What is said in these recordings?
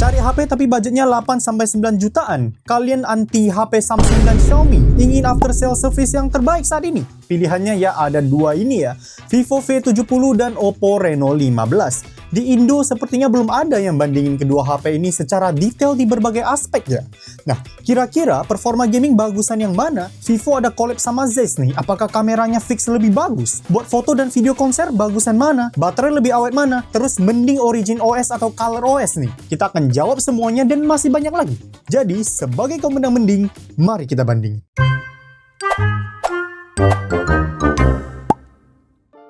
Cari HP tapi budgetnya 8-9 jutaan. Kalian anti HP Samsung dan Xiaomi? Ingin after sale service yang terbaik saat ini? Pilihannya ya ada dua ini ya, Vivo V70 dan Oppo Reno 15. Di Indo sepertinya belum ada yang bandingin kedua HP ini secara detail di berbagai aspek ya. Nah, kira-kira performa gaming bagusan yang mana? Vivo ada collab sama Zeiss nih, apakah kameranya fix lebih bagus? Buat foto dan video konser bagusan mana? Baterai lebih awet mana? Terus mending Origin OS atau Color OS nih? Kita akan jawab semuanya dan masih banyak lagi. Jadi, sebagai pemenang mending, mari kita bandingin.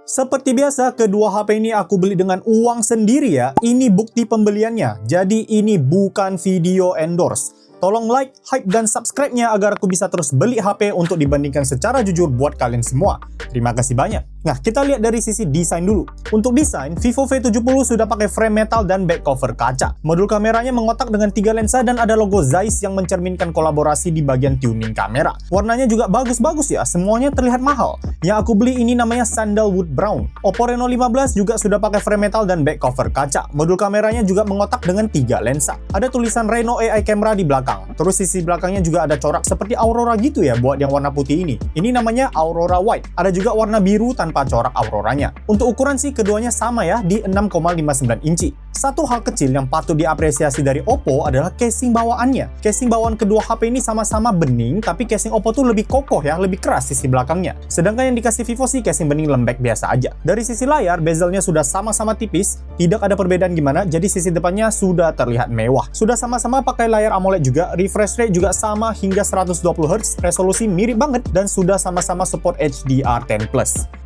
Seperti biasa, kedua HP ini aku beli dengan uang sendiri ya. Ini bukti pembeliannya. Jadi ini bukan video endorse. Tolong like, hype, dan subscribe-nya agar aku bisa terus beli HP untuk dibandingkan secara jujur buat kalian semua. Terima kasih banyak. Nah, kita lihat dari sisi desain dulu. Untuk desain, Vivo V70 sudah pakai frame metal dan back cover kaca. Modul kameranya mengotak dengan 3 lensa dan ada logo Zeiss yang mencerminkan kolaborasi di bagian tuning kamera. Warnanya juga bagus-bagus ya, semuanya terlihat mahal. Yang aku beli ini namanya Sandalwood Brown. Oppo Reno 15 juga sudah pakai frame metal dan back cover kaca. Modul kameranya juga mengotak dengan 3 lensa. Ada tulisan Reno AI Camera di belakang. Terus sisi belakangnya juga ada corak seperti Aurora gitu ya buat yang warna putih ini. Ini namanya Aurora White. Ada juga warna biru tanpa corak auroranya. Untuk ukuran sih keduanya sama ya di 6,59 inci. Satu hal kecil yang patut diapresiasi dari Oppo adalah casing bawaannya. Casing bawaan kedua HP ini sama-sama bening, tapi casing Oppo tuh lebih kokoh ya, lebih keras sisi belakangnya. Sedangkan yang dikasih Vivo sih casing bening lembek biasa aja. Dari sisi layar, bezelnya sudah sama-sama tipis, tidak ada perbedaan gimana, jadi sisi depannya sudah terlihat mewah. Sudah sama-sama pakai layar AMOLED juga, refresh rate juga sama hingga 120Hz, resolusi mirip banget, dan sudah sama-sama support HDR10+.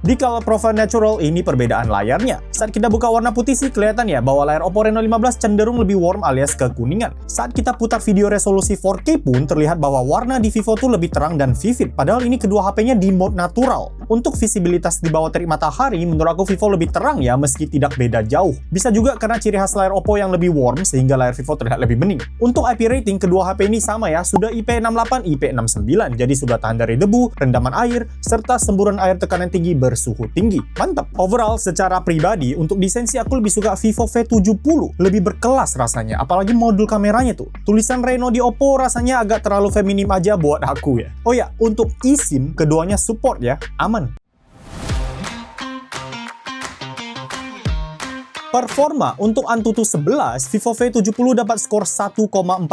Di color profile natural, ini perbedaan layarnya. Saat kita buka warna putih sih kelihatan ya bahwa layar Oppo Reno 15 cenderung lebih warm alias kekuningan. Saat kita putar video resolusi 4K pun terlihat bahwa warna di Vivo tuh lebih terang dan vivid, padahal ini kedua HP-nya di mode natural. Untuk visibilitas di bawah terik matahari, menurut aku Vivo lebih terang ya meski tidak beda jauh. Bisa juga karena ciri khas layar Oppo yang lebih warm sehingga layar Vivo terlihat lebih bening. Untuk IP rating, kedua HP ini sama ya, sudah IP68, IP69, jadi sudah tahan dari debu, rendaman air, serta semburan air tekanan tinggi bersuhu tinggi. Mantap! Overall, secara pribadi, untuk desain sih aku lebih suka Vivo V70, lebih berkelas rasanya, apalagi modul kameranya tuh. Tulisan Reno di Oppo rasanya agak terlalu feminim aja buat aku ya. Oh ya, untuk eSIM, keduanya support ya, aman. Performa untuk Antutu 11, Vivo V70 dapat skor 1,4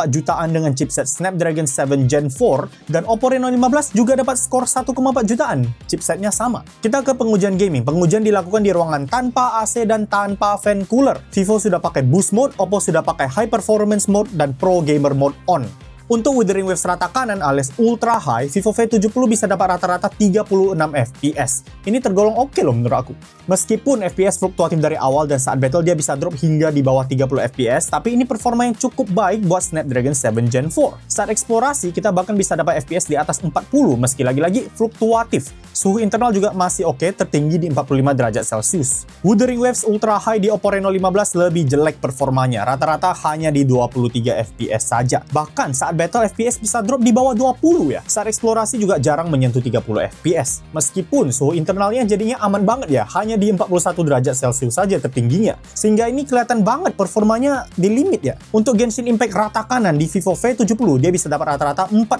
jutaan dengan chipset Snapdragon 7 Gen 4 dan Oppo Reno 15 juga dapat skor 1,4 jutaan. Chipsetnya sama. Kita ke pengujian gaming. Pengujian dilakukan di ruangan tanpa AC dan tanpa fan cooler. Vivo sudah pakai Boost Mode, Oppo sudah pakai High Performance Mode dan Pro Gamer Mode on. Untuk withering waves rata kanan alias ultra high, Vivo V70 bisa dapat rata-rata 36 fps. Ini tergolong oke loh menurut aku. Meskipun FPS fluktuatif dari awal dan saat battle dia bisa drop hingga di bawah 30 fps, tapi ini performa yang cukup baik buat Snapdragon 7 Gen 4. Saat eksplorasi, kita bahkan bisa dapat FPS di atas 40 meski lagi-lagi fluktuatif. Suhu internal juga masih oke, tertinggi di 45 derajat Celcius. Withering waves ultra high di Oppo Reno 15 lebih jelek performanya, rata-rata hanya di 23 fps saja. Bahkan saat battle FPS bisa drop di bawah 20 ya. Saat eksplorasi juga jarang menyentuh 30 fps. Meskipun suhu internalnya jadinya aman banget ya, hanya di 41 derajat Celcius saja tertingginya. Sehingga ini kelihatan banget performanya di limit ya. Untuk Genshin Impact rata kanan di Vivo V70, dia bisa dapat rata-rata 41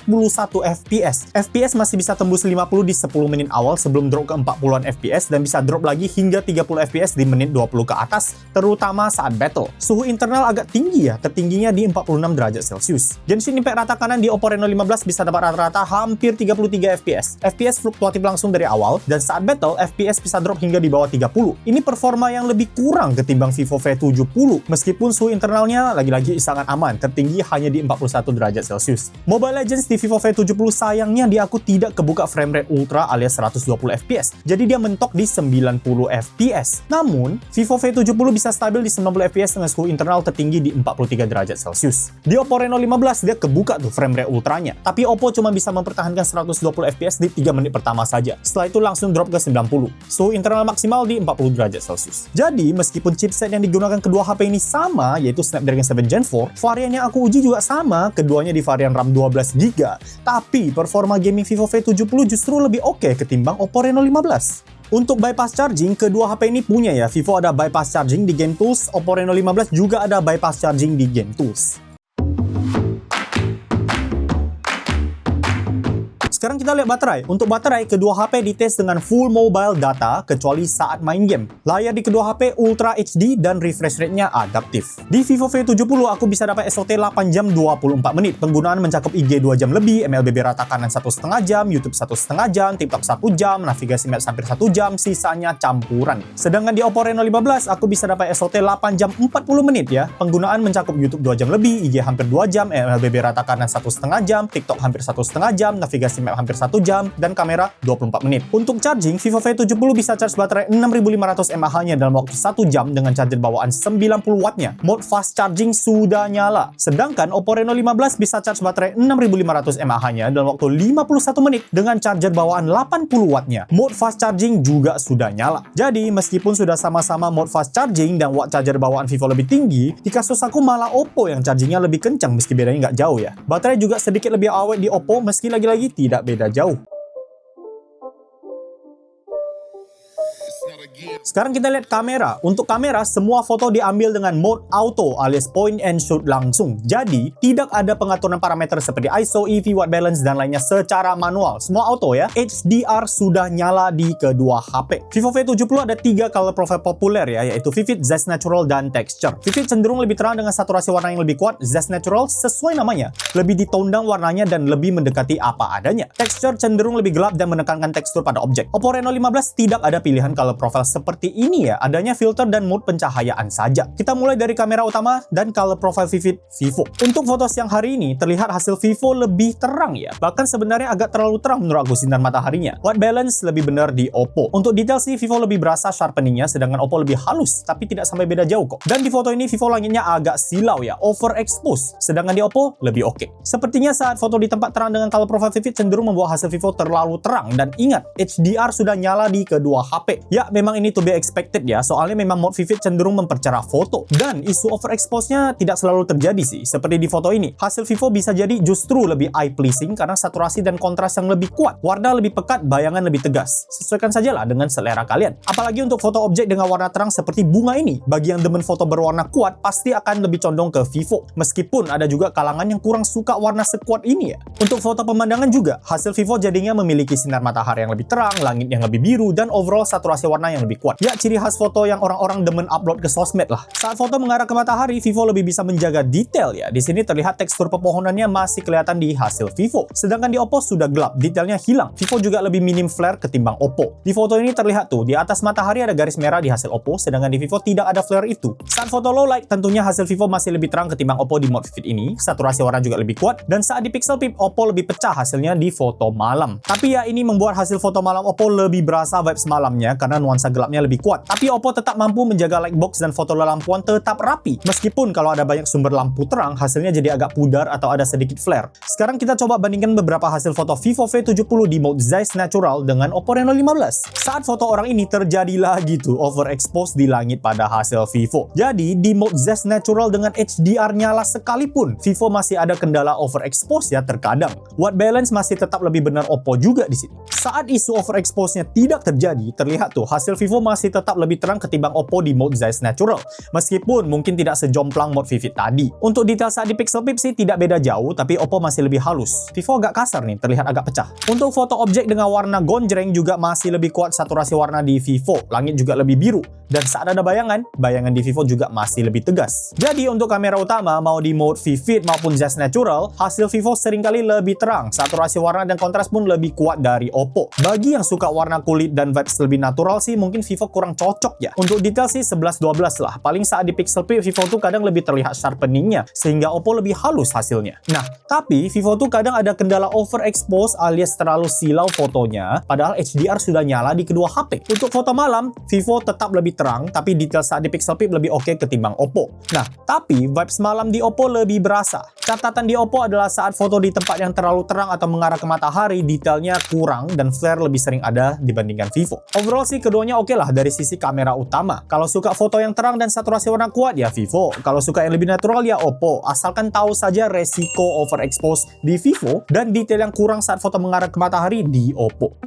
fps. FPS masih bisa tembus 50 di 10 menit awal sebelum drop ke 40-an fps dan bisa drop lagi hingga 30 fps di menit 20 ke atas, terutama saat battle. Suhu internal agak tinggi ya, tertingginya di 46 derajat Celcius. Genshin Impact rata kanan di Oppo Reno 15 bisa dapat rata-rata hampir 33 fps. FPS fluktuatif langsung dari awal, dan saat battle, FPS bisa drop hingga di bawah 30. Ini performa yang lebih kurang ketimbang Vivo V70, meskipun suhu internalnya lagi-lagi sangat aman, tertinggi hanya di 41 derajat Celcius. Mobile Legends di Vivo V70 sayangnya di aku tidak kebuka frame rate ultra alias 120 fps, jadi dia mentok di 90 fps. Namun, Vivo V70 bisa stabil di 90 fps dengan suhu internal tertinggi di 43 derajat Celcius. Di Oppo Reno 15 dia kebuka tuh frame rate ultranya, tapi Oppo cuma bisa mempertahankan 120 fps di 3 menit pertama saja. Setelah itu langsung drop ke 90. Suhu internal maksimal di 40 derajat Celcius. Jadi, meskipun chipset yang digunakan kedua HP ini sama, yaitu Snapdragon 7 Gen 4, varian yang aku uji juga sama, keduanya di varian RAM 12GB. Tapi, performa gaming Vivo V70 justru lebih oke ketimbang Oppo Reno 15. Untuk bypass charging, kedua HP ini punya ya. Vivo ada bypass charging di Game Tools, Oppo Reno 15 juga ada bypass charging di Game Tools. Sekarang kita lihat baterai. Untuk baterai, kedua HP dites dengan full mobile data kecuali saat main game. Layar di kedua HP Ultra HD dan refresh rate-nya adaptif. Di Vivo V70 aku bisa dapat SOT 8 jam 24 menit. Penggunaan mencakup IG 2 jam lebih, MLBB rata kanan 1,5 jam, YouTube 1,5 jam, TikTok 1 jam, navigasi Maps hampir 1 jam, sisanya campuran. Sedangkan di Oppo Reno 15 aku bisa dapat SOT 8 jam 40 menit ya. Penggunaan mencakup YouTube 2 jam lebih, IG hampir 2 jam, MLBB rata kanan 1,5 jam, TikTok hampir 1,5 jam, navigasi Maps hampir 1 jam, dan kamera 24 menit. Untuk charging, Vivo V70 bisa charge baterai 6500 mAh-nya dalam waktu 1 jam dengan charger bawaan 90 watt-nya. Mode fast charging sudah nyala. Sedangkan Oppo Reno 15 bisa charge baterai 6500 mAh-nya dalam waktu 51 menit dengan charger bawaan 80 watt-nya. Mode fast charging juga sudah nyala. Jadi, meskipun sudah sama-sama mode fast charging dan watt charger bawaan Vivo lebih tinggi, di kasus aku malah Oppo yang chargingnya lebih kencang meski bedanya nggak jauh ya. Baterai juga sedikit lebih awet di Oppo meski lagi-lagi tidak beda jauh. Sekarang kita lihat kamera. Untuk kamera, semua foto diambil dengan mode auto alias point and shoot langsung. Jadi, tidak ada pengaturan parameter seperti ISO, EV, white balance, dan lainnya secara manual. Semua auto ya. HDR sudah nyala di kedua HP. Vivo V70 ada 3 color profile populer ya, yaitu Vivid, Zest Natural, dan Texture. Vivid cenderung lebih terang dengan saturasi warna yang lebih kuat. Zest Natural sesuai namanya, lebih ditone down warnanya dan lebih mendekati apa adanya. Texture cenderung lebih gelap dan menekankan tekstur pada objek. Oppo Reno 15 tidak ada pilihan color profile seperti ini ya, adanya filter dan mode pencahayaan saja. Kita mulai dari kamera utama dan color profile Vivid Vivo. Untuk foto siang hari ini, terlihat hasil Vivo lebih terang ya. Bahkan sebenarnya agak terlalu terang menurut aku sinar mataharinya. White balance lebih benar di Oppo. Untuk detail sih, Vivo lebih berasa sharpeningnya, sedangkan Oppo lebih halus, tapi tidak sampai beda jauh kok. Dan di foto ini, Vivo langitnya agak silau ya, overexpose, sedangkan di Oppo lebih oke. Sepertinya saat foto di tempat terang dengan color profile Vivid cenderung membuat hasil Vivo terlalu terang. Dan ingat, HDR sudah nyala di kedua HP. Ya, memang ini to be expected ya, soalnya memang mode Vivid cenderung mempercerah foto. Dan isu overexpose-nya tidak selalu terjadi sih, seperti di foto ini. Hasil Vivo bisa jadi justru lebih eye pleasing karena saturasi dan kontras yang lebih kuat. Warna lebih pekat, bayangan lebih tegas. Sesuaikan sajalah dengan selera kalian. Apalagi untuk foto objek dengan warna terang seperti bunga ini. Bagi yang demen foto berwarna kuat, pasti akan lebih condong ke Vivo. Meskipun ada juga kalangan yang kurang suka warna sekuat ini ya. Untuk foto pemandangan juga, hasil Vivo jadinya memiliki sinar matahari yang lebih terang, langit yang lebih biru, dan overall saturasi warna yang lebih kuat. Ya, ciri khas foto yang orang-orang demen upload ke sosmed lah. Saat foto mengarah ke matahari, Vivo lebih bisa menjaga detail ya. Di sini terlihat tekstur pepohonannya masih kelihatan di hasil Vivo. Sedangkan di Oppo sudah gelap, detailnya hilang. Vivo juga lebih minim flare ketimbang Oppo. Di foto ini terlihat tuh, di atas matahari ada garis merah di hasil Oppo, sedangkan di Vivo tidak ada flare itu. Saat foto low light, tentunya hasil Vivo masih lebih terang ketimbang Oppo di mode Vivid ini. Saturasi warna juga lebih kuat. Dan saat di Pixel Peep, Oppo lebih pecah hasilnya di foto malam. Tapi ya, ini membuat hasil foto malam Oppo lebih berasa vibes malamnya karena nuansa gelapnya lebih kuat. Tapi Oppo tetap mampu menjaga lightbox dan foto lampuan tetap rapi. Meskipun kalau ada banyak sumber lampu terang, hasilnya jadi agak pudar atau ada sedikit flare. Sekarang kita coba bandingkan beberapa hasil foto Vivo V70 di mode Zeiss Natural dengan Oppo Reno 15. Saat foto orang ini terjadi lagi tuh overexpose di langit pada hasil Vivo. Jadi di mode Zeiss Natural dengan HDR nyala sekalipun, Vivo masih ada kendala overexpose ya terkadang. White balance masih tetap lebih benar Oppo juga di sini. Saat isu overexpose-nya tidak terjadi, terlihat tuh hasil Vivo masih tetap lebih terang ketimbang Oppo di mode Zeiss Natural. Meskipun mungkin tidak sejomplang mode Vivid tadi. Untuk detail saat di Pixel Peep sih tidak beda jauh, tapi Oppo masih lebih halus. Vivo agak kasar nih, terlihat agak pecah. Untuk foto objek dengan warna gonjreng juga masih lebih kuat saturasi warna di Vivo. Langit juga lebih biru. Dan saat ada bayangan di Vivo juga masih lebih tegas. Jadi untuk kamera utama, mau di mode Vivid maupun Zeiss Natural, hasil Vivo seringkali lebih terang. Saturasi warna dan kontras pun lebih kuat dari Oppo. Bagi yang suka warna kulit dan vibes lebih natural sih, mungkin Vivo kurang cocok ya. Untuk detail sih 11-12 lah. Paling saat di Pixel Peep, Vivo tuh kadang lebih terlihat sharpeningnya, sehingga Oppo lebih halus hasilnya. Nah, tapi Vivo tuh kadang ada kendala overexpose alias terlalu silau fotonya, padahal HDR sudah nyala di kedua HP. Untuk foto malam, Vivo tetap lebih terang, tapi detail saat di Pixel Peep lebih oke ketimbang Oppo. Nah, tapi vibes malam di Oppo lebih berasa. Catatan di Oppo adalah saat foto di tempat yang terlalu terang atau mengarah ke matahari, detailnya kurang dan flare lebih sering ada dibandingkan Vivo. Overall sih keduanya oke lah dari sisi kamera utama. Kalau suka foto yang terang dan saturasi warna kuat ya Vivo. Kalau suka yang lebih natural ya Oppo. Asalkan tahu saja resiko overexpose di Vivo dan detail yang kurang saat foto mengarah ke matahari di Oppo.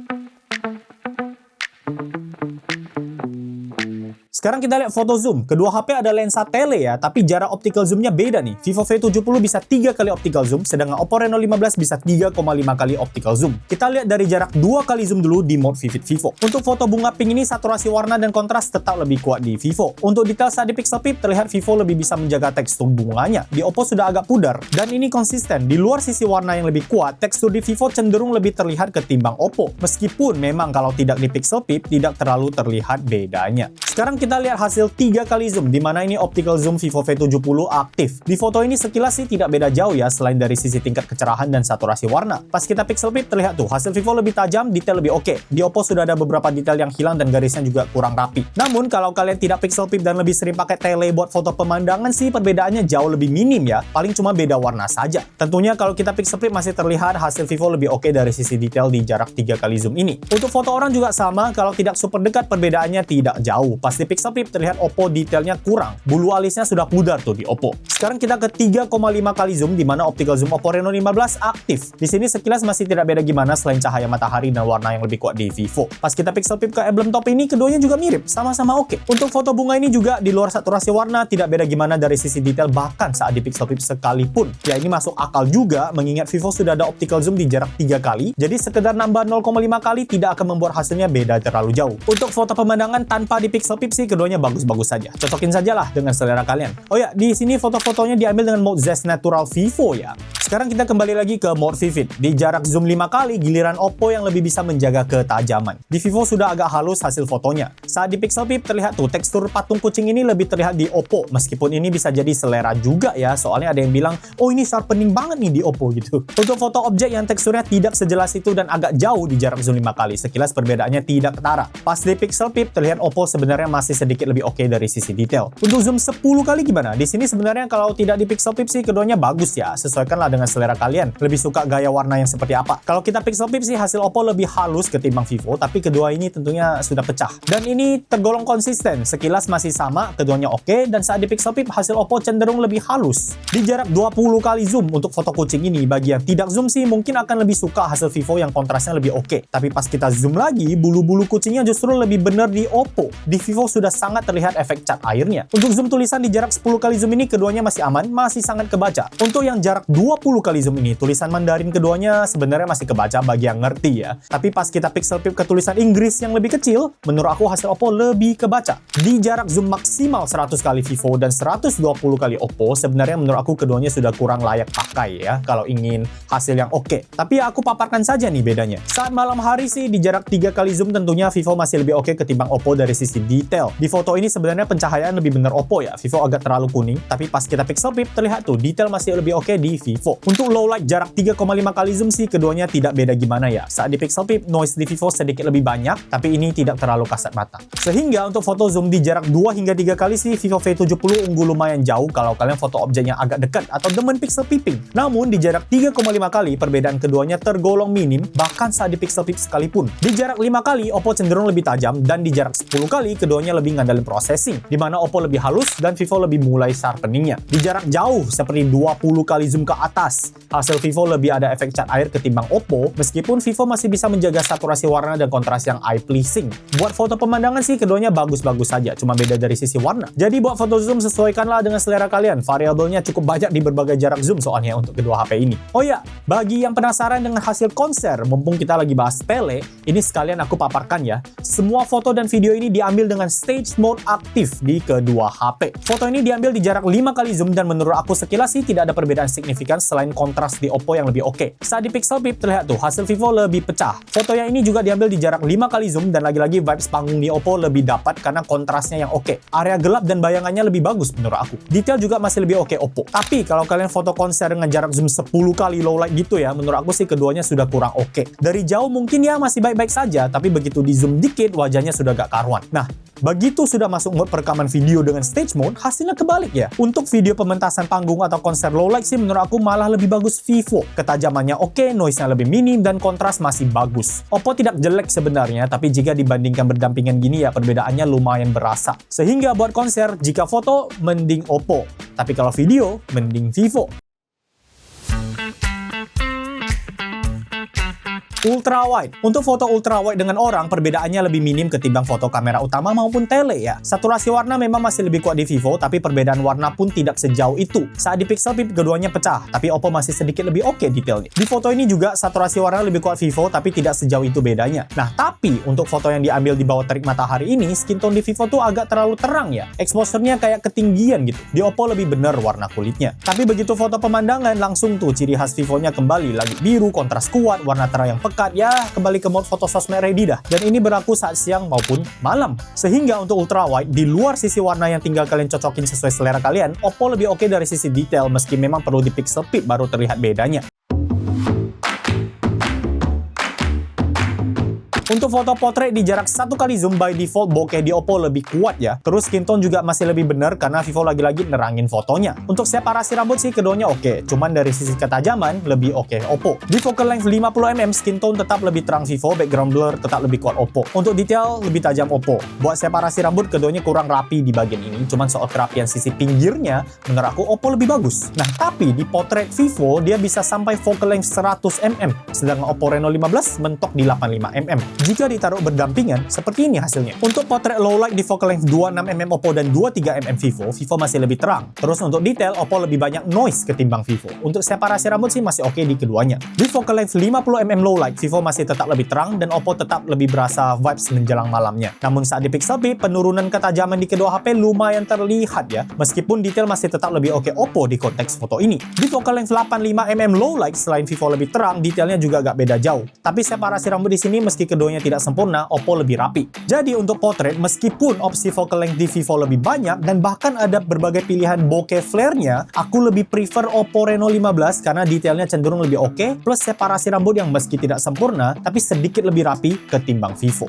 Sekarang kita lihat foto zoom. Kedua HP ada lensa tele ya, tapi jarak optical zoomnya beda nih. Vivo V70 bisa 3 kali optical zoom, sedangkan Oppo Reno 15 bisa 3,5 kali optical zoom. Kita lihat dari jarak 2 kali zoom dulu di mode Vivid Vivo. Untuk foto bunga pink ini saturasi warna dan kontras tetap lebih kuat di Vivo. Untuk detail saat di pixel peep terlihat Vivo lebih bisa menjaga tekstur bunganya. Di Oppo sudah agak pudar dan ini konsisten. Di luar sisi warna yang lebih kuat, tekstur di Vivo cenderung lebih terlihat ketimbang Oppo. Meskipun memang kalau tidak di pixel peep tidak terlalu terlihat bedanya. Sekarang kita lihat hasil 3 kali zoom, di mana ini optical zoom Vivo V70 aktif. Di foto ini sekilas sih tidak beda jauh ya, selain dari sisi tingkat kecerahan dan saturasi warna. Pas kita pixel peep terlihat tuh, hasil Vivo lebih tajam, detail lebih oke. Di Oppo sudah ada beberapa detail yang hilang dan garisnya juga kurang rapi. Namun kalau kalian tidak pixel peep dan lebih sering pakai tele buat foto pemandangan sih perbedaannya jauh lebih minim ya, paling cuma beda warna saja. Tentunya kalau kita pixel peep masih terlihat hasil Vivo lebih oke dari sisi detail di jarak 3 kali zoom ini. Untuk foto orang juga sama, kalau tidak super dekat perbedaannya tidak jauh. Pas di pixel peep terlihat Oppo detailnya kurang. Bulu alisnya sudah pudar tuh di Oppo. Sekarang kita ke 3,5 kali zoom, di mana optical zoom Oppo Reno 15 aktif. Di sini sekilas masih tidak beda gimana selain cahaya matahari dan warna yang lebih kuat di Vivo. Pas kita pixel peep ke emblem top ini, keduanya juga mirip, sama-sama oke. Untuk foto bunga ini juga di luar saturasi warna tidak beda gimana dari sisi detail bahkan saat di pixel peep sekalipun. Ya ini masuk akal juga mengingat Vivo sudah ada optical zoom di jarak 3 kali, jadi sekedar nambah 0,5 kali tidak akan membuat hasilnya beda terlalu jauh. Untuk foto pemandangan tanpa di pixel peep sih keduanya bagus-bagus saja. Cocokin sajalah dengan selera kalian. Oh ya, di sini foto-fotonya diambil dengan mode Z Natural Vivo ya. Sekarang kita kembali lagi ke mode Vivid. Di jarak zoom 5 kali, giliran Oppo yang lebih bisa menjaga ketajaman. Di Vivo sudah agak halus hasil fotonya. Saat di pixel peep terlihat tuh tekstur patung kucing ini lebih terlihat di Oppo. Meskipun ini bisa jadi selera juga ya, soalnya ada yang bilang, oh ini sharpening banget nih di Oppo gitu. Untuk foto objek yang teksturnya tidak sejelas itu dan agak jauh di jarak zoom 5 kali, sekilas perbedaannya tidak ketara. Pas di pixel peep terlihat Oppo sebenarnya masih sedikit lebih oke dari sisi detail. Untuk zoom 10 kali gimana? Di sini sebenarnya kalau tidak di pixel peep sih keduanya bagus ya. Sesuaikanlah dengan selera kalian. Lebih suka gaya warna yang seperti apa. Kalau kita pixel peep sih hasil Oppo lebih halus ketimbang Vivo, tapi kedua ini tentunya sudah pecah. Dan ini tergolong konsisten. Sekilas masih sama, keduanya oke, dan saat di pixel peep hasil Oppo cenderung lebih halus. Di jarak 20 kali zoom untuk foto kucing ini, bagi yang tidak zoom sih mungkin akan lebih suka hasil Vivo yang kontrasnya lebih oke. Tapi pas kita zoom lagi, bulu-bulu kucingnya justru lebih benar di Oppo. Di Vivo sudah sangat terlihat efek cat airnya. Untuk zoom tulisan di jarak 10 kali zoom ini keduanya masih aman, masih sangat kebaca. Untuk yang jarak 20 kali zoom ini, tulisan Mandarin keduanya sebenarnya masih kebaca bagi yang ngerti ya. Tapi pas kita pixel peep ke tulisan Inggris yang lebih kecil, menurut aku hasil Oppo lebih kebaca. Di jarak zoom maksimal 100 kali Vivo dan 120 kali Oppo, sebenarnya menurut aku keduanya sudah kurang layak pakai ya kalau ingin hasil yang oke. Tapi ya aku paparkan saja nih bedanya. Saat malam hari sih di jarak 3 kali zoom tentunya Vivo masih lebih oke ketimbang Oppo dari sisi detail. Di foto ini sebenarnya pencahayaan lebih benar Oppo ya. Vivo agak terlalu kuning, tapi pas kita pixel peep terlihat tuh detail masih lebih oke di Vivo. Untuk low light jarak 3,5 kali zoom sih keduanya tidak beda gimana ya. Saat di pixel peep noise di Vivo sedikit lebih banyak, tapi ini tidak terlalu kasat mata. Sehingga untuk foto zoom di jarak 2 hingga 3 kali sih Vivo V70 unggul lumayan jauh kalau kalian foto objek yang agak dekat atau demen pixel peeping. Namun di jarak 3,5 kali perbedaan keduanya tergolong minim bahkan saat di pixel peep sekalipun. Di jarak 5 kali Oppo cenderung lebih tajam dan di jarak 10 kali keduanya lebih ngandalin processing, di mana Oppo lebih halus dan Vivo lebih mulai sharpeningnya. Di jarak jauh seperti 20 kali zoom ke atas, hasil Vivo lebih ada efek cat air ketimbang Oppo, meskipun Vivo masih bisa menjaga saturasi warna dan kontras yang eye pleasing. Buat foto pemandangan sih keduanya bagus-bagus saja, cuma beda dari sisi warna. Jadi buat foto zoom sesuaikanlah dengan selera kalian. Variabelnya cukup banyak di berbagai jarak zoom soalnya untuk kedua HP ini. Oh ya, bagi yang penasaran dengan hasil konser, mumpung kita lagi bahas tele, ini sekalian aku paparkan ya. Semua foto dan video ini diambil dengan stage mode aktif di kedua HP. Foto ini diambil di jarak 5 kali zoom dan menurut aku sekilas sih tidak ada perbedaan signifikan selain kontras di Oppo yang lebih oke. Saat di pixel peep terlihat tuh hasil Vivo lebih pecah. Foto yang ini juga diambil di jarak 5 kali zoom dan lagi-lagi vibes panggung di Oppo lebih dapat karena kontrasnya yang oke. Area gelap dan bayangannya lebih bagus menurut aku. Detail juga masih lebih oke Oppo. Tapi kalau kalian foto konser dengan jarak zoom 10 kali low light gitu ya, menurut aku sih keduanya sudah kurang oke. Dari jauh mungkin ya masih baik-baik saja, tapi begitu di zoom dikit wajahnya sudah gak karuan. Nah, begitu sudah masuk mode perekaman video dengan stage mode, hasilnya kebalik ya. Untuk video pementasan panggung atau konser low light sih menurut aku malah lebih bagus Vivo. Ketajamannya oke, noise-nya lebih minim, dan kontras masih bagus. Oppo tidak jelek sebenarnya, tapi jika dibandingkan berdampingan gini ya perbedaannya lumayan berasa. Sehingga buat konser, jika foto mending Oppo, tapi kalau video mending Vivo. Ultra wide. Untuk foto ultra wide dengan orang, perbedaannya lebih minim ketimbang foto kamera utama maupun tele ya. Saturasi warna memang masih lebih kuat di Vivo, tapi perbedaan warna pun tidak sejauh itu. Saat di Pixel Peep keduanya pecah, tapi Oppo masih sedikit lebih oke detailnya. Di foto ini juga saturasi warna lebih kuat Vivo, tapi tidak sejauh itu bedanya. Nah, tapi untuk foto yang diambil di bawah terik matahari ini, skin tone di Vivo tuh agak terlalu terang ya. Exposure-nya kayak ketinggian gitu. Di Oppo lebih bener warna kulitnya. Tapi begitu foto pemandangan, langsung tuh ciri khas Vivo-nya kembali. Lagi biru, kontras kuat, warna terang yang pekat, ya kembali ke mode foto sosmed ready dah. Dan ini berlaku saat siang maupun malam. Sehingga untuk ultra wide, di luar sisi warna yang tinggal kalian cocokin sesuai selera kalian, Oppo lebih oke dari sisi detail, meski memang perlu di Pixel Peep baru terlihat bedanya. Untuk foto portrait di jarak 1 kali zoom by default bokeh di Oppo lebih kuat ya. Terus skin tone juga masih lebih bener karena Vivo lagi-lagi nerangin fotonya. Untuk separasi rambut sih keduanya oke, cuman dari sisi ketajaman lebih oke Oppo. Di focal length 50mm skin tone tetap lebih terang Vivo, background blur tetap lebih kuat Oppo. Untuk detail lebih tajam Oppo. Buat separasi rambut keduanya kurang rapi di bagian ini, cuman soal kerapian sisi pinggirnya menurut aku Oppo lebih bagus. Nah, tapi di portrait Vivo dia bisa sampai focal length 100mm, sedangkan Oppo Reno 15 mentok di 85mm. Jika ditaruh berdampingan, seperti ini hasilnya. Untuk portrait low light di focal length 26mm Oppo dan 23mm Vivo masih lebih terang. Terus untuk detail, Oppo lebih banyak noise ketimbang Vivo. Untuk separasi rambut sih masih oke di keduanya. Di focal length 50mm low light, Vivo masih tetap lebih terang dan Oppo tetap lebih berasa vibes menjelang malamnya. Namun saat di Pixel Peep, penurunan ketajaman di kedua HP lumayan terlihat ya. Meskipun detail masih tetap lebih oke Oppo di konteks foto ini. Di focal length 85mm low light, selain Vivo lebih terang, detailnya juga agak beda jauh. Tapi separasi rambut di sini meski keduanya tidak sempurna, Oppo lebih rapi. Jadi untuk portrait, meskipun opsi focal length di Vivo lebih banyak dan bahkan ada berbagai pilihan bokeh flare-nya, aku lebih prefer Oppo Reno 15 karena detailnya cenderung lebih oke, plus separasi rambut yang meski tidak sempurna, tapi sedikit lebih rapi ketimbang Vivo.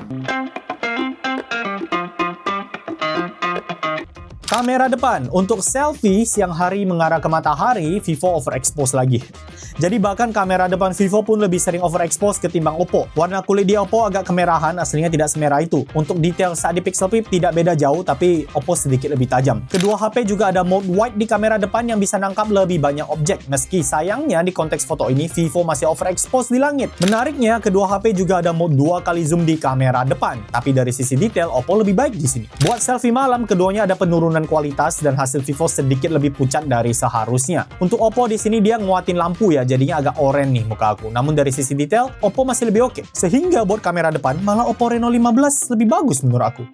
Kamera depan, untuk selfie siang hari mengarah ke matahari, Vivo overexpose lagi. Jadi bahkan kamera depan Vivo pun lebih sering overexpose ketimbang Oppo. Warna kulit di Oppo agak kemerahan, aslinya tidak semerah itu. Untuk detail saat di Pixel Peep tidak beda jauh, tapi Oppo sedikit lebih tajam. Kedua HP juga ada mode wide di kamera depan yang bisa nangkap lebih banyak objek. Meski sayangnya di konteks foto ini, Vivo masih overexpose di langit. Menariknya, kedua HP juga ada mode 2 kali zoom di kamera depan. Tapi dari sisi detail, Oppo lebih baik di sini. Buat selfie malam, keduanya ada penurunan kualitas dan hasil Vivo sedikit lebih pucat dari seharusnya. Untuk Oppo di sini dia nguatin lampu ya, jadinya agak oranye nih muka aku. Namun dari sisi detail, Oppo masih lebih oke. Sehingga buat kamera depan, malah Oppo Reno 15 lebih bagus menurut aku.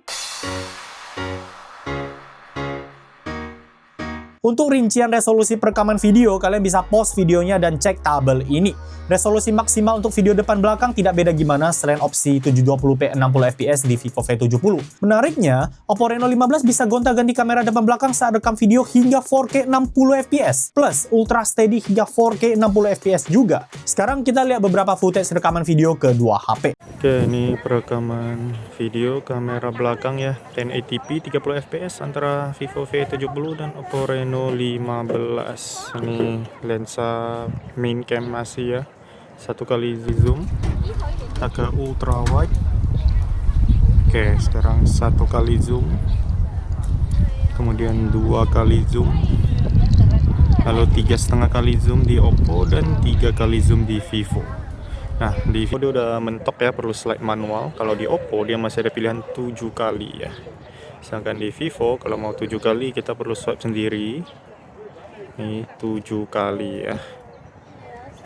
Untuk rincian resolusi perekaman video, kalian bisa pause videonya dan cek tabel ini. Resolusi maksimal untuk video depan belakang tidak beda gimana selain opsi 720p 60fps di Vivo V70. Menariknya, Oppo Reno 15 bisa gonta-ganti kamera depan belakang saat rekam video hingga 4K 60fps, plus ultra steady hingga 4K 60fps juga. Sekarang kita lihat beberapa footage rekaman video kedua HP. Oke, ini perekaman video kamera belakang ya, 1080p 30fps antara Vivo V70 dan Oppo Reno 15. Ini lensa main cam masih ya. 1 kali zoom, agak ultra wide. Oke, sekarang 1 kali zoom, kemudian 2 kali zoom, lalu 3,5 kali zoom di Oppo dan 3 kali zoom di Vivo. Nah, di Vivo dia udah mentok ya, perlu slide manual. Kalau di Oppo dia masih ada pilihan 7 kali ya. Sedangkan di Vivo kalau mau 7 kali kita perlu swipe sendiri. Ini 7 kali ya.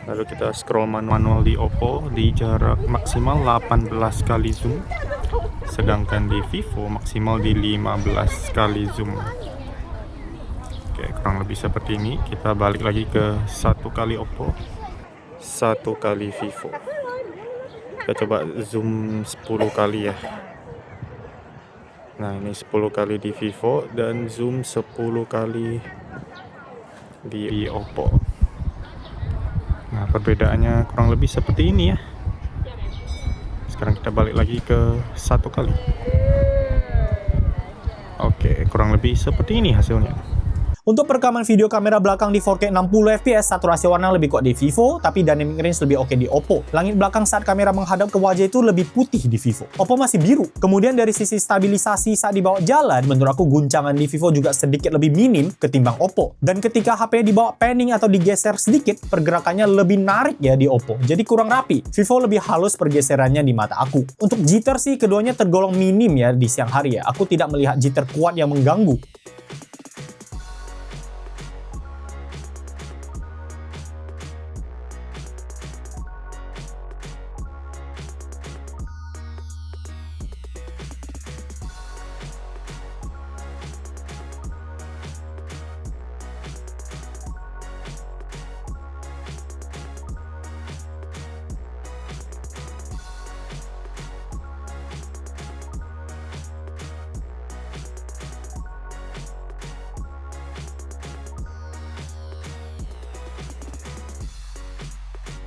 Lalu kita scroll manual di Oppo di jarak maksimal 18 kali zoom. Sedangkan di Vivo maksimal di 15 kali zoom. Oke, kurang lebih seperti ini. Kita balik lagi ke 1 kali Oppo, 1 kali Vivo. Kita coba zoom 10 kali ya. Nah, ini 10 kali di Vivo dan zoom 10 kali di Oppo. Nah, perbedaannya kurang lebih seperti ini ya. Sekarang kita balik lagi ke 1 kali. Oke, kurang lebih seperti ini hasilnya. Untuk perekaman video kamera belakang di 4K 60 fps, saturasi warna lebih kuat di Vivo, tapi dynamic range lebih oke di Oppo. Langit belakang saat kamera menghadap ke wajah itu lebih putih di Vivo. Oppo masih biru. Kemudian dari sisi stabilisasi saat dibawa jalan, menurut aku guncangan di Vivo juga sedikit lebih minim ketimbang Oppo. Dan ketika HP dibawa panning atau digeser sedikit, pergerakannya lebih narik ya di Oppo. Jadi kurang rapi. Vivo lebih halus pergeserannya di mata aku. Untuk jitter sih keduanya tergolong minim ya di siang hari ya. Aku tidak melihat jitter kuat yang mengganggu.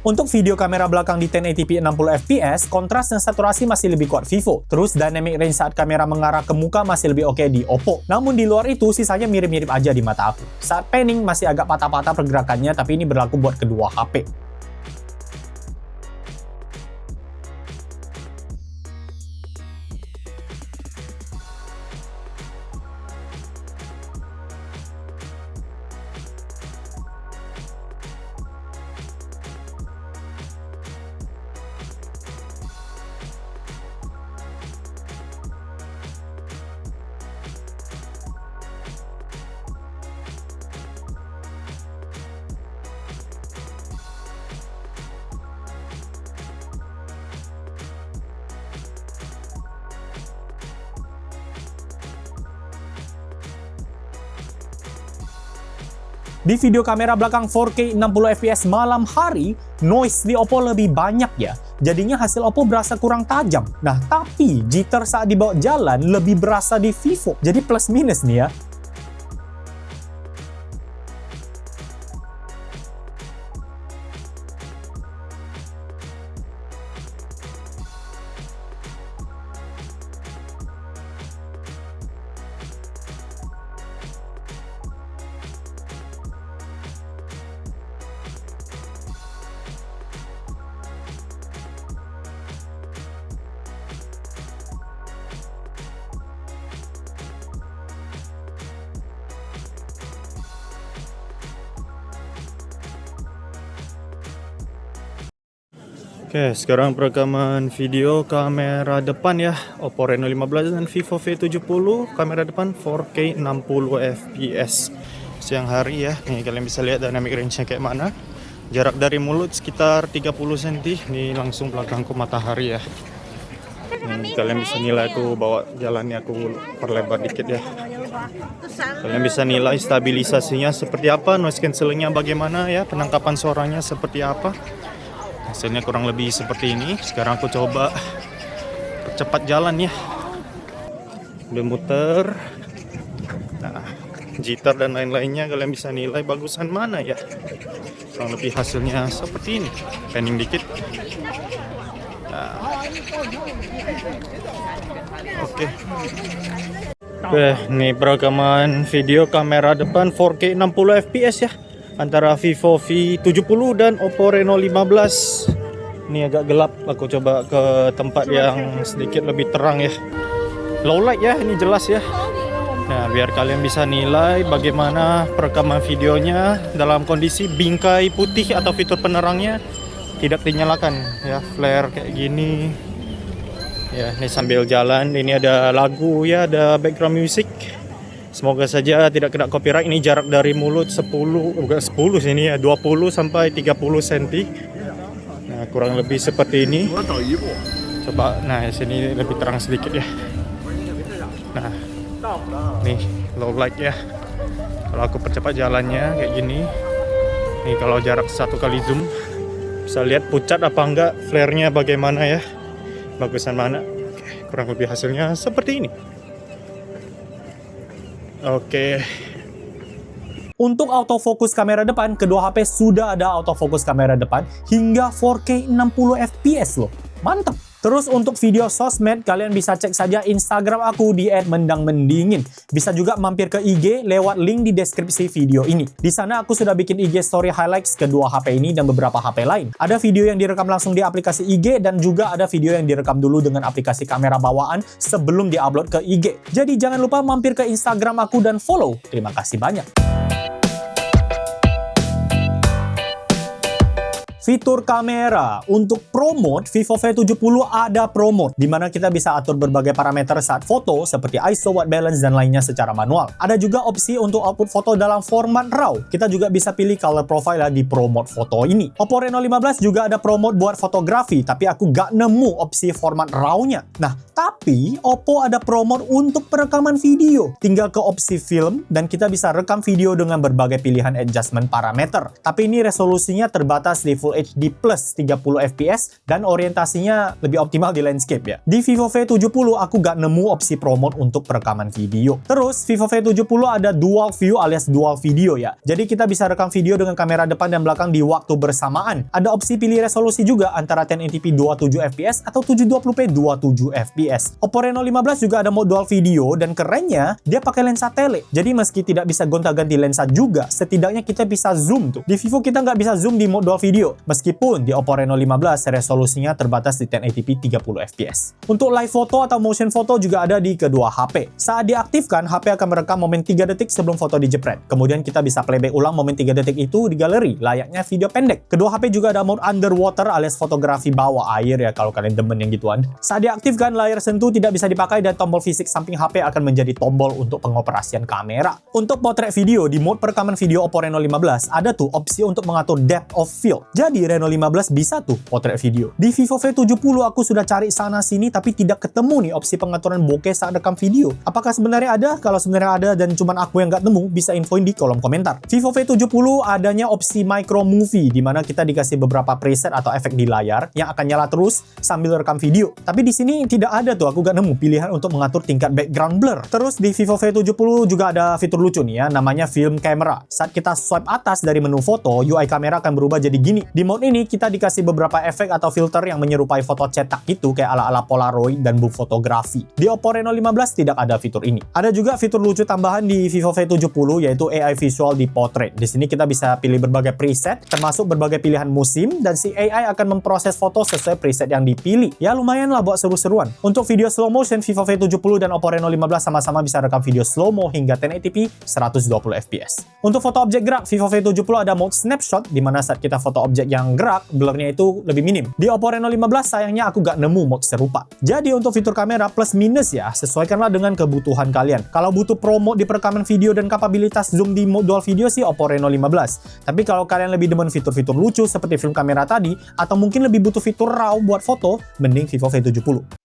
Untuk video kamera belakang di 1080p 60fps, kontras dan saturasi masih lebih kuat Vivo. Terus dynamic range saat kamera mengarah ke muka masih lebih oke di Oppo. Namun di luar itu, sisanya mirip-mirip aja di mata aku. Saat panning masih agak patah-patah pergerakannya, tapi ini berlaku buat kedua HP. Di video kamera belakang 4K 60fps malam hari, noise di Oppo lebih banyak ya. Jadinya hasil Oppo berasa kurang tajam. Nah, tapi jitter saat dibawa jalan lebih berasa di Vivo. Jadi plus minus nih ya. Oke, sekarang perekaman video kamera depan ya, Oppo Reno 15 dan Vivo V70. Kamera depan 4K 60fps. Siang hari ya, nih kalian bisa lihat dynamic range-nya kayak mana. Jarak dari mulut sekitar 30 cm. Ini langsung belakangku matahari ya. Nih, kalian bisa nilai aku bawa jalannya, aku perlebar dikit ya. Kalian bisa nilai stabilisasinya seperti apa, noise cancellingnya bagaimana ya, penangkapan suaranya seperti apa. Hasilnya kurang lebih seperti ini. Sekarang aku coba percepat jalan ya. Udah muter. Nah, jitter dan lain-lainnya kalian bisa nilai bagusan mana ya. Kurang lebih hasilnya seperti ini. Panning dikit. Nah. Oke. Oke, ini perekaman video kamera depan 4K 60fps ya. Antara Vivo V70 dan Oppo Reno 15. Ini agak gelap, aku coba ke tempat yang sedikit lebih terang ya. Low light ya, ini jelas ya. Nah, biar kalian bisa nilai bagaimana perekaman videonya dalam kondisi bingkai putih atau fitur penerangnya tidak dinyalakan ya, flare kayak gini. Ya, ini sambil jalan, ini ada lagu ya, ada background music. Semoga saja tidak kena copyright. Ini jarak dari mulut 10 sini ya, 20 sampai 30 cm. Nah, kurang lebih seperti ini. Coba, nah sini lebih terang sedikit ya. Nah, nih low light ya. Kalau aku percepat jalannya kayak gini. Nih kalau jarak 1 kali zoom, bisa lihat pucat apa enggak, flare-nya bagaimana ya. Bagusan mana. Oke, kurang lebih hasilnya seperti ini. Oke. Untuk autofocus kamera depan, kedua HP sudah ada autofocus kamera depan hingga 4K 60fps loh. Mantap! Terus untuk video sosmed, kalian bisa cek saja Instagram aku di @mendangmendingin. Bisa juga mampir ke IG lewat link di deskripsi video ini. Di sana aku sudah bikin IG story highlights kedua HP ini dan beberapa HP lain. Ada video yang direkam langsung di aplikasi IG dan juga ada video yang direkam dulu dengan aplikasi kamera bawaan sebelum diupload ke IG. Jadi jangan lupa mampir ke Instagram aku dan follow. Terima kasih banyak. Fitur kamera. Untuk promote, Vivo V70 ada promote, di mana kita bisa atur berbagai parameter saat foto, seperti ISO, white balance, dan lainnya secara manual. Ada juga opsi untuk output foto dalam format RAW. Kita juga bisa pilih color profile di promote foto ini. Oppo Reno 15 juga ada promote buat fotografi, tapi aku gak nemu opsi format RAW-nya. Nah, tapi Oppo ada promote untuk perekaman video. Tinggal ke opsi film, dan kita bisa rekam video dengan berbagai pilihan adjustment parameter. Tapi ini resolusinya terbatas di Full HD plus 30 fps dan orientasinya lebih optimal di landscape ya. Di Vivo V70 aku gak nemu opsi promote untuk perekaman video. Terus Vivo V70 ada dual view alias dual video ya. Jadi kita bisa rekam video dengan kamera depan dan belakang di waktu bersamaan. Ada opsi pilih resolusi juga antara 1080p 27 fps atau 720p 27 fps. Oppo Reno 15 juga ada mode dual video dan kerennya dia pakai lensa tele. Jadi meski tidak bisa gonta-ganti lensa juga, setidaknya kita bisa zoom tuh. Di Vivo kita nggak bisa zoom di mode dual video. Meskipun di Oppo Reno 15 resolusinya terbatas di 1080p 30 fps. Untuk live foto atau motion foto juga ada di kedua HP. Saat diaktifkan, HP akan merekam momen 3 detik sebelum foto dijepret. Kemudian kita bisa playback ulang momen 3 detik itu di galeri, layaknya video pendek. Kedua HP juga ada mode underwater alias fotografi bawah air ya kalau kalian demen yang gituan. Saat diaktifkan, layar sentuh tidak bisa dipakai dan tombol fisik samping HP akan menjadi tombol untuk pengoperasian kamera. Untuk potret video, di mode perekaman video Oppo Reno 15 ada tuh opsi untuk mengatur depth of field. Jadi Reno 15 bisa tuh potret video. Di Vivo V70 aku sudah cari sana sini tapi tidak ketemu nih opsi pengaturan bokeh saat rekam video. Apakah sebenarnya ada? Kalau sebenarnya ada dan cuman aku yang nggak nemu, bisa infoin di kolom komentar. Vivo V70 adanya opsi micro movie di mana kita dikasih beberapa preset atau efek di layar yang akan nyala terus sambil rekam video. Tapi di sini tidak ada tuh, aku nggak nemu pilihan untuk mengatur tingkat background blur. Terus di Vivo V70 juga ada fitur lucu nih ya, namanya film camera. Saat kita swipe atas dari menu foto, UI kamera akan berubah jadi gini. Di mode ini kita dikasih beberapa efek atau filter yang menyerupai foto cetak gitu kayak ala-ala Polaroid dan book fotografi. Di Oppo Reno 15 tidak ada fitur ini. Ada juga fitur lucu tambahan di Vivo V70 yaitu AI visual di portrait. Di sini kita bisa pilih berbagai preset termasuk berbagai pilihan musim dan si AI akan memproses foto sesuai preset yang dipilih. Ya lumayan lah buat seru-seruan. Untuk video slow motion, Vivo V70 dan Oppo Reno 15 sama-sama bisa rekam video slow-mo hingga 1080p 120 fps. Untuk foto objek gerak, Vivo V70 ada mode snapshot di mana saat kita foto objek yang gerak, blurnya itu lebih minim. Di Oppo Reno 15 sayangnya aku gak nemu mode serupa. Jadi untuk fitur kamera plus minus ya, sesuaikanlah dengan kebutuhan kalian. Kalau butuh pro mode di perekaman video dan kapabilitas zoom di mode dual video sih Oppo Reno 15. Tapi kalau kalian lebih demen fitur-fitur lucu seperti film kamera tadi, atau mungkin lebih butuh fitur RAW buat foto, mending Vivo V70.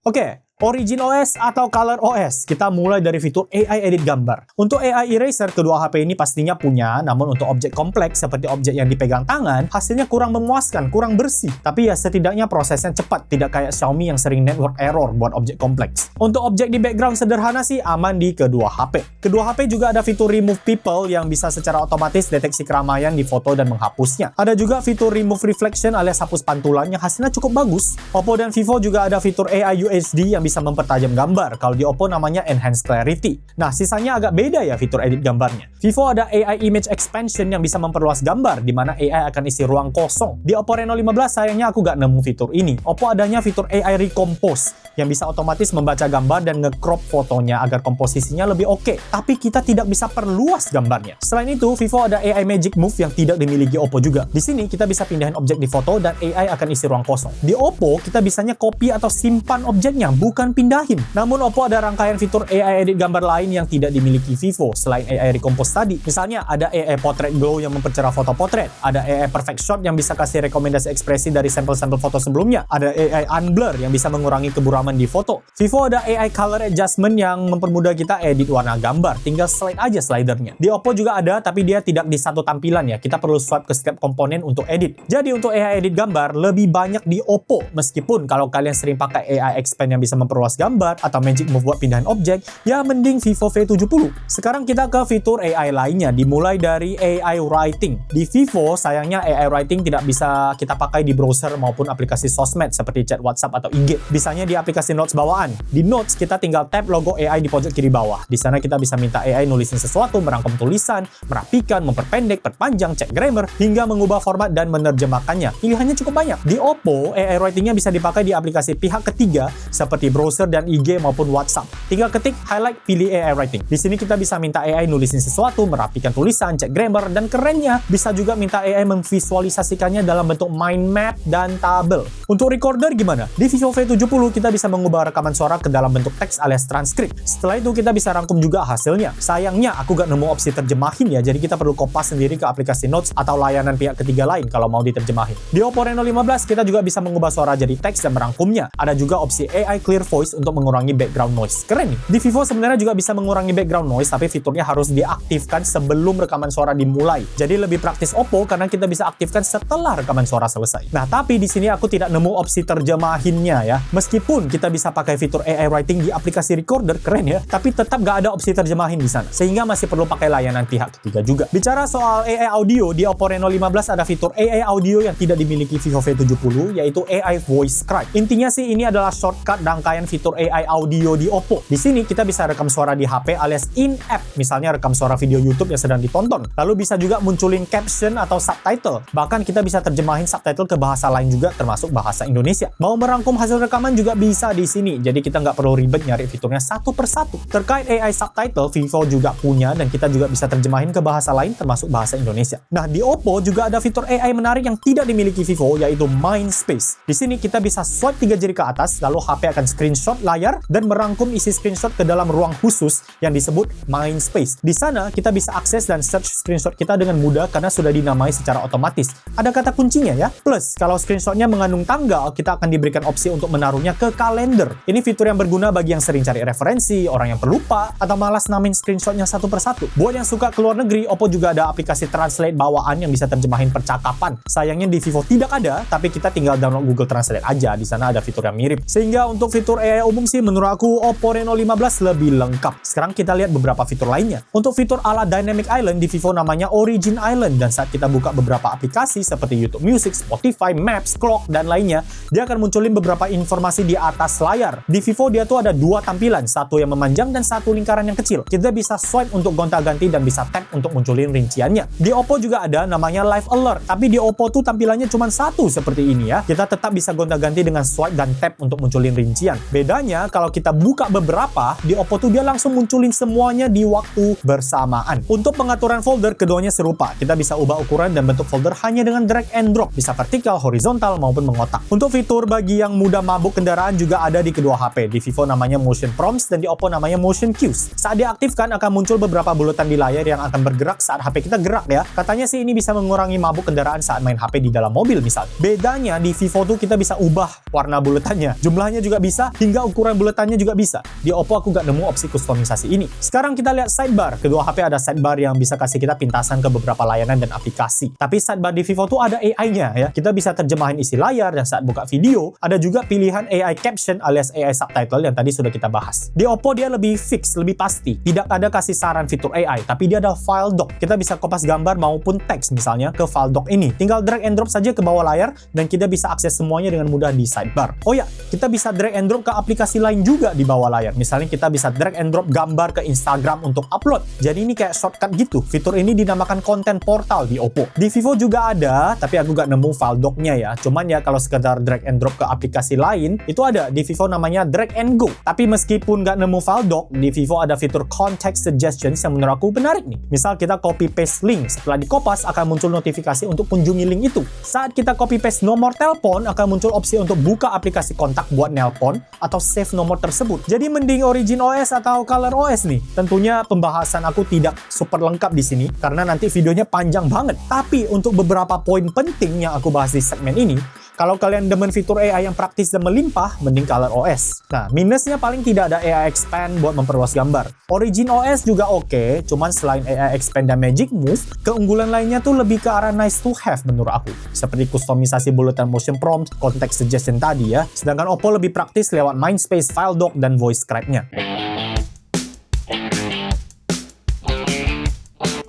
Oke, Origin OS atau Color OS. Kita mulai dari fitur AI edit gambar. Untuk AI eraser, kedua HP ini pastinya punya, namun untuk objek kompleks seperti objek yang dipegang tangan, hasilnya kurang memuaskan, kurang bersih. Tapi ya setidaknya prosesnya cepat, tidak kayak Xiaomi yang sering network error buat objek kompleks. Untuk objek di background sederhana sih aman di kedua HP. Kedua HP juga ada fitur Remove People yang bisa secara otomatis deteksi keramaian di foto dan menghapusnya. Ada juga fitur Remove Reflection alias hapus pantulan yang hasilnya cukup bagus. Oppo dan Vivo juga ada fitur AI UHD yang bisa mempertajam gambar. Kalau di Oppo namanya Enhanced Clarity. Nah, sisanya agak beda ya fitur edit gambarnya. Vivo ada AI Image Expansion yang bisa memperluas gambar, di mana AI akan isi ruang kosong. Di Oppo Reno 15 sayangnya aku gak nemu fitur ini. Oppo adanya fitur AI Recompose yang bisa otomatis membaca gambar dan nge-crop fotonya agar komposisinya lebih oke. Tapi kita tidak bisa perluas gambarnya. Selain itu, Vivo ada AI Magic Move yang tidak dimiliki Oppo juga. Di sini kita bisa pindahin objek di foto dan AI akan isi ruang kosong. Di Oppo kita bisanya copy atau simpan objeknya, bukan pindahin. Namun Oppo ada rangkaian fitur AI edit gambar lain yang tidak dimiliki Vivo selain AI Recompose tadi. Misalnya ada AI Portrait Glow yang mempercerah foto potret, ada AI Perfect Shot yang bisa kasih rekomendasi ekspresi dari sampel-sampel foto sebelumnya, ada AI Unblur yang bisa mengurangi keburaman di foto. Vivo ada AI Color Adjustment yang mempermudah kita edit warna gambar, tinggal slide aja slidernya. Di Oppo juga ada, tapi dia tidak di satu tampilan ya, kita perlu swipe ke setiap komponen untuk edit. Jadi untuk AI edit gambar lebih banyak di Oppo, meskipun kalau kalian sering pakai AI Expand yang bisa memperluas gambar, atau Magic Move buat pindahan objek, ya mending Vivo V70. Sekarang kita ke fitur AI lainnya, dimulai dari AI Writing. Di Vivo, sayangnya AI Writing tidak bisa kita pakai di browser maupun aplikasi sosmed seperti chat WhatsApp atau IG. Bisanya di aplikasi Notes bawaan. Di Notes, kita tinggal tap logo AI di pojok kiri bawah. Di sana kita bisa minta AI nulisin sesuatu, merangkum tulisan, merapikan, memperpendek, perpanjang, cek grammar, hingga mengubah format dan menerjemahkannya. Pilihannya cukup banyak. Di Oppo, AI Writing-nya bisa dipakai di aplikasi pihak ketiga seperti browser dan IG maupun WhatsApp. Tinggal ketik, highlight, pilih AI Writing. Di sini kita bisa minta AI nulisin sesuatu, merapikan tulisan, cek grammar, dan kerennya bisa juga minta AI memvisualisasikannya dalam bentuk mind map dan tabel. Untuk recorder gimana? Di Vivo V70 kita bisa mengubah rekaman suara ke dalam bentuk teks alias transkrip. Setelah itu kita bisa rangkum juga hasilnya. Sayangnya aku gak nemu opsi terjemahin ya, jadi kita perlu kopas sendiri ke aplikasi Notes atau layanan pihak ketiga lain kalau mau diterjemahin. Di Oppo Reno 15 kita juga bisa mengubah suara jadi teks dan merangkumnya. Ada juga opsi AI Clear Voice untuk mengurangi background noise. Keren nih. Di Vivo sebenarnya juga bisa mengurangi background noise, tapi fiturnya harus diaktifkan sebelum rekaman suara dimulai. Jadi lebih praktis Oppo karena kita bisa aktifkan setelah rekaman suara selesai. Nah, tapi di sini aku tidak nemu opsi terjemahinnya ya. Meskipun kita bisa pakai fitur AI Writing di aplikasi recorder, keren ya, tapi tetap gak ada opsi terjemahin di sana. Sehingga masih perlu pakai layanan pihak ketiga juga. Bicara soal AI Audio, di Oppo Reno 15 ada fitur AI Audio yang tidak dimiliki Vivo V70, yaitu AI Voice Scribe. Intinya sih ini adalah shortcut rangkaian fitur AI Audio di Oppo. Di sini kita bisa rekam suara di HP alias in-app, misalnya rekam suara video YouTube yang sedang ditonton. Lalu bisa juga munculin caption atau subtitle. Bahkan kita bisa terjemahin subtitle ke bahasa lain juga, termasuk bahasa Indonesia. Mau merangkum hasil rekaman juga bisa di sini, jadi kita nggak perlu ribet nyari fiturnya satu persatu. Terkait AI subtitle, Vivo juga punya dan kita juga bisa terjemahin ke bahasa lain, termasuk bahasa Indonesia. Nah, di Oppo juga ada fitur AI menarik yang tidak dimiliki Vivo, yaitu Mind Space. Di sini kita bisa swipe 3 jari ke atas, lalu HP akan screenshot layar dan merangkum isi screenshot ke dalam ruang khusus yang disebut Mind Space. Di sana kita bisa akses dan search screenshot kita dengan mudah karena sudah dinamai secara otomatis. Ada kata kuncinya ya. Plus, kalau screenshotnya mengandung tanggal, kita akan diberikan opsi untuk menaruhnya ke kalender. Ini fitur yang berguna bagi yang sering cari referensi, orang yang pelupa, atau malas namain screenshotnya satu persatu. Buat yang suka keluar negeri, Oppo juga ada aplikasi Translate bawaan yang bisa terjemahin percakapan. Sayangnya di Vivo tidak ada, tapi kita tinggal download Google Translate aja. Di sana ada fitur yang mirip. Sehingga untuk fitur AI umum sih menurut aku Oppo Reno 15 lebih lengkap. Sekarang kita lihat beberapa fitur lainnya. Untuk fitur ala Dynamic Island di Vivo namanya Origin Island, dan saat kita buka beberapa aplikasi seperti YouTube Music, Spotify, Maps, Clock, dan lainnya, dia akan munculin beberapa informasi di atas layar. Di Vivo dia tuh ada dua tampilan, satu yang memanjang dan satu lingkaran yang kecil. Kita bisa swipe untuk gonta-ganti dan bisa tap untuk munculin rinciannya. Di Oppo juga ada namanya Live Alert, tapi di Oppo tuh tampilannya cuma satu seperti ini ya. Kita tetap bisa gonta-ganti dengan swipe dan tap untuk munculin rincian. Bedanya kalau kita buka beberapa, di Oppo tuh dia langsung munculin semuanya di waktu bersamaan. Untuk pengaturan folder, keduanya serupa. Kita bisa ubah ukuran dan bentuk folder hanya dengan drag and drop, bisa vertikal, horizontal, maupun mengotak. Untuk fitur bagi yang mudah mabuk kendaraan juga ada di kedua HP. Di Vivo namanya Motion Prompts dan di Oppo namanya Motion Cues. Saat diaktifkan akan muncul beberapa bulatan di layar yang akan bergerak saat HP kita gerak ya. Katanya sih ini bisa mengurangi mabuk kendaraan saat main HP di dalam mobil misalnya. Bedanya di Vivo tuh kita bisa ubah warna buletannya, jumlahnya juga bisa, hingga ukuran buletannya juga bisa. Di Oppo aku gak nemu opsi kustomisasi ini. Sekarang kita lihat sidebar. Kedua HP ada sidebar yang bisa kasih kita pintasan ke beberapa layanan dan aplikasi. Tapi sidebar di Vivo tuh ada AI-nya ya. Kita bisa terjemahin isi layar, dan saat buka video ada juga pilihan AI caption alias AI subtitle yang tadi sudah kita bahas. Di Oppo dia lebih fix, lebih pasti. Tidak ada kasih saran fitur AI, tapi dia ada file doc. Kita bisa kopas gambar maupun teks misalnya ke file doc ini. Tinggal drag and drop saja ke bawah layar dan kita bisa akses semuanya dengan mudah di sidebar. Oh ya, kita bisa drag and drop ke aplikasi lain juga di bawah layar. Misalnya kita bisa drag and drop gambar ke Instagram untuk upload. Jadi ini kayak shortcut gitu. Fitur ini dinamakan Content Portal di Oppo. Di Vivo juga ada, tapi aku gak nemu file doc-nya ya. Cuman ya kalau sekedar drag and drop ke aplikasi lain, itu ada di Vivo namanya drag and go. Tapi meskipun gak nemu file doc, di Vivo ada fitur Context Suggestions yang menurut aku menarik nih. Misal kita copy paste link, setelah dikopas akan muncul notifikasi untuk kunjungi link itu. Saat kita copy paste nomor telepon, akan muncul opsi untuk buka aplikasi kontak buat nelpon atau save nomor tersebut. Jadi mending Origin OS atau Color OS nih. Tentunya pembahasan aku tidak super lengkap di sini karena nanti videonya panjang banget. Tapi untuk beberapa poin penting yang aku bahas di segmen ini, Kalau kalian demen fitur AI yang praktis dan melimpah, mending ColorOS. Nah, minusnya paling tidak ada AI Expand buat memperluas gambar. OriginOS juga oke, cuman selain AI Expand dan Magic Move, keunggulan lainnya tuh lebih ke arah nice to have menurut aku. Seperti kustomisasi bullet and motion prompt, context suggestion tadi ya. Sedangkan Oppo lebih praktis lewat Mindspace File Dock dan voice scribe-nya.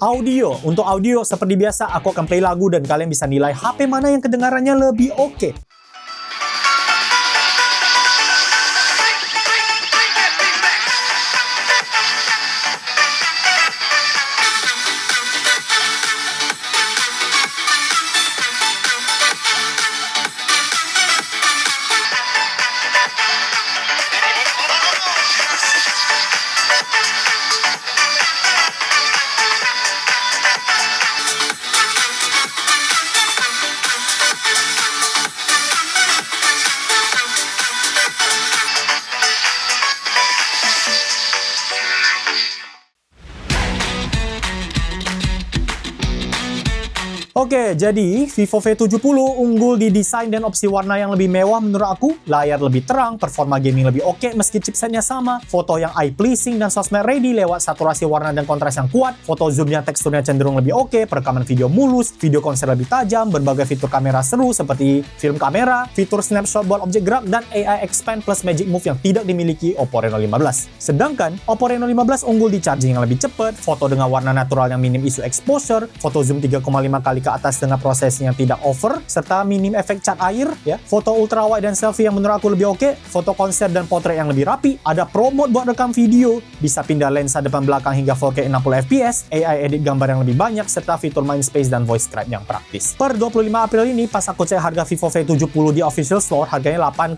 Audio. Untuk audio, seperti biasa, aku akan play lagu dan kalian bisa nilai HP mana yang kedengarannya lebih oke. Oke, jadi Vivo V70 unggul di desain dan opsi warna yang lebih mewah menurut aku, layar lebih terang, performa gaming lebih oke meski chipsetnya sama, foto yang eye-pleasing dan sosmed ready lewat saturasi warna dan kontras yang kuat, foto zoomnya teksturnya cenderung lebih oke, perekaman video mulus, video konser lebih tajam, berbagai fitur kamera seru seperti film kamera, fitur snapshot buat objek gerak, dan AI Expand plus Magic Move yang tidak dimiliki Oppo Reno 15. Sedangkan Oppo Reno 15 unggul di charging yang lebih cepat, foto dengan warna natural yang minim isu exposure, foto zoom 3,5 kali ke atas dengan proses yang tidak over, serta minim efek cat air, ya. Foto ultra wide dan selfie yang menurut aku lebih oke, foto konser dan potret yang lebih rapi, ada pro mode buat rekam video, bisa pindah lensa depan belakang hingga 4K 60 fps, AI edit gambar yang lebih banyak, serta fitur Mindspace dan voice scribe yang praktis. Per 25 April ini, pas aku cek harga Vivo V70 di official store, harganya 8,5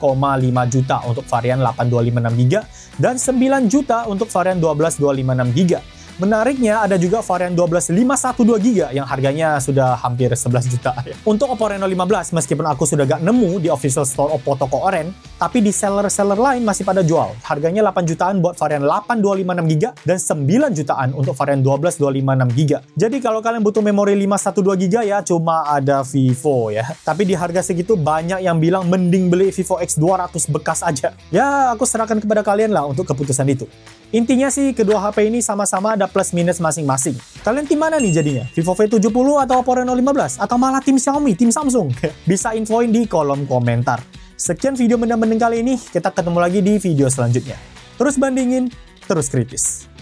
juta untuk varian 8256GB dan 9 juta untuk varian 12256GB. Menariknya, ada juga varian 12512GB yang harganya sudah hampir 11 juta. Untuk Oppo Reno 15, meskipun aku sudah gak nemu di official store Oppo toko oren, tapi di seller-seller lain masih pada jual. Harganya 8 jutaan buat varian 8256GB dan 9 jutaan untuk varian 12256GB. Jadi kalau kalian butuh memori 512GB ya cuma ada Vivo ya. Tapi di harga segitu banyak yang bilang mending beli Vivo X200 bekas aja. Ya, aku serahkan kepada kalian lah untuk keputusan itu. Intinya sih, kedua HP ini sama-sama ada plus minus masing-masing. Kalian tim mana nih jadinya? Vivo V70 atau Oppo Reno 15? Atau malah tim Xiaomi, tim Samsung? Bisa infoin di kolom komentar. Sekian video mending kali ini, kita ketemu lagi di video selanjutnya. Terus bandingin, terus kritis.